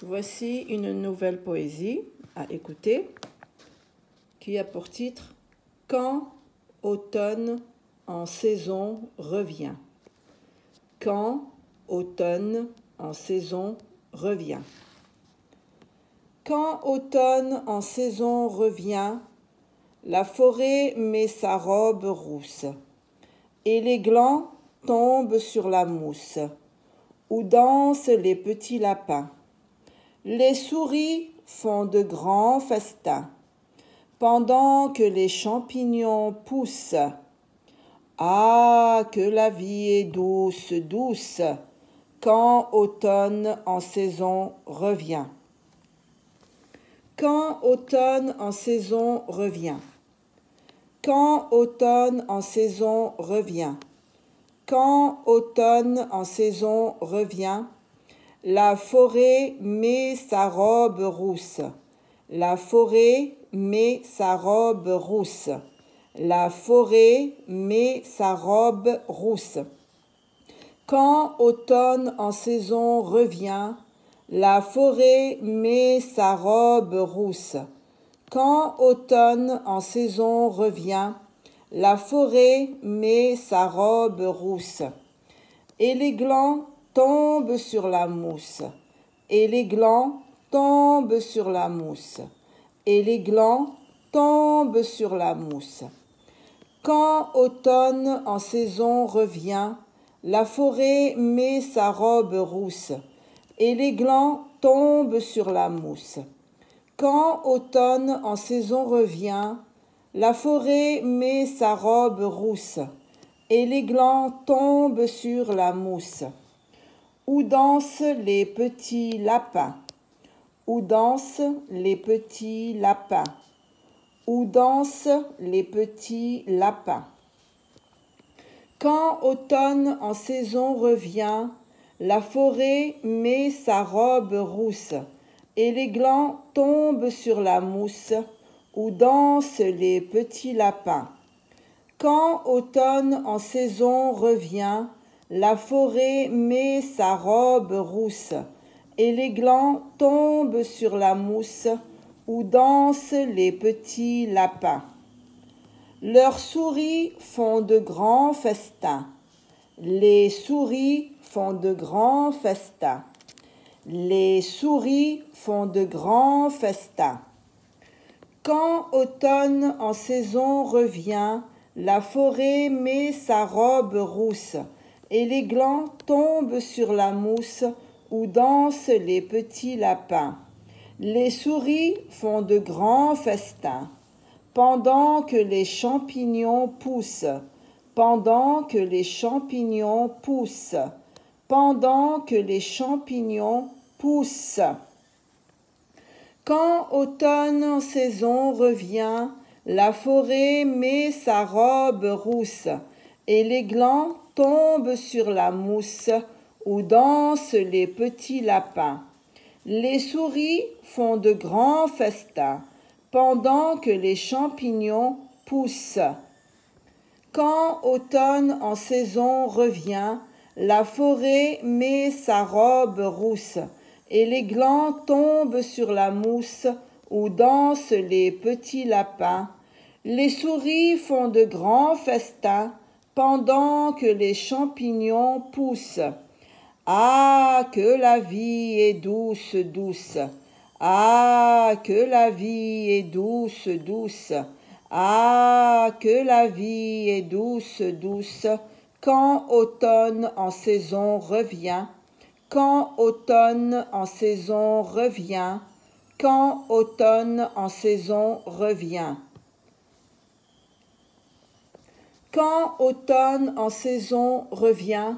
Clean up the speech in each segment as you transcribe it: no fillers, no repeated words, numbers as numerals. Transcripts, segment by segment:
Voici une nouvelle poésie à écouter qui a pour titre « Quand automne en saison revient ». Quand automne en saison revient. Quand automne en saison revient, la forêt met sa robe rousse, et les glands tombent sur la mousse, où dansent les petits lapins. Les souris font de grands festins, pendant que les champignons poussent. Ah, que la vie est douce, douce, quand automne en saison revient. Quand automne en saison revient. Quand automne en saison revient. Quand automne en saison revient, la forêt met sa robe rousse. La forêt met sa robe rousse. La forêt met sa robe rousse. Quand automne en saison revient, la forêt met sa robe rousse. Quand automne en saison revient, la forêt met sa robe rousse. Et les glands tombent sur la mousse. Et les glands tombent sur la mousse. Et les glands tombent sur la mousse. Quand automne en saison revient, la forêt met sa robe rousse, et les glands tombent sur la mousse. Quand automne en saison revient, la forêt met sa robe rousse, et les glands tombent sur la mousse. Où dansent les petits lapins? Où dansent les petits lapins? Où dansent les petits lapins? Quand automne en saison revient, la forêt met sa robe rousse, et les glands tombent sur la mousse, où dansent les petits lapins. Quand automne en saison revient, la forêt met sa robe rousse, et les glands tombent sur la mousse, où dansent les petits lapins. Leurs souris font de grands festins. Les souris font de grands festins. Les souris font de grands festins. Quand automne en saison revient, la forêt met sa robe rousse, et les glands tombent sur la mousse, où dansent les petits lapins. Les souris font de grands festins, pendant que les champignons poussent, pendant que les champignons poussent, pendant que les champignons poussent. Quand automne en saison revient, la forêt met sa robe rousse, et les glands tombent sur la mousse, où dansent les petits lapins. Les souris font de grands festins, pendant que les champignons poussent. Quand automne en saison revient, la forêt met sa robe rousse, et les glands tombent sur la mousse, où dansent les petits lapins. Les souris font de grands festins, pendant que les champignons poussent. Ah, que la vie est douce, douce. Ah, que la vie est douce, douce. Ah, que la vie est douce, douce. Quand automne en saison revient. Quand automne en saison revient. Quand automne en saison revient. Quand automne en saison revient.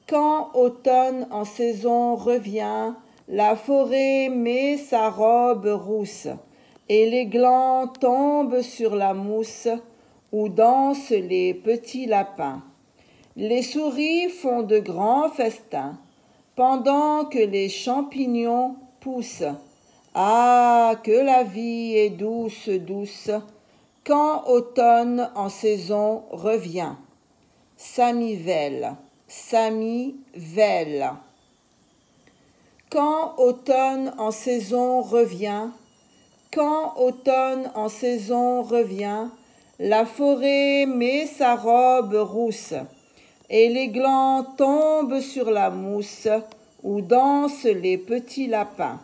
Quand automne en saison revient, la forêt met sa robe rousse, et les glands tombent sur la mousse, où dansent les petits lapins. Les souris font de grands festins, pendant que les champignons poussent. Ah, que la vie est douce, douce, quand automne en saison revient. Samy Vell. Samy Vell. Quand automne en saison revient, quand automne en saison revient, la forêt met sa robe rousse, et les glands tombent sur la mousse où dansent les petits lapins.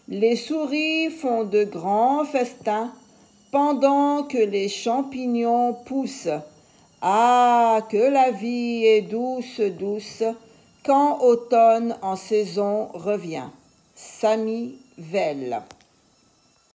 Les souris font de grands festins pendant que les champignons poussent. Ah, que la vie est douce, douce, quand automne en saison revient. Samy Vell.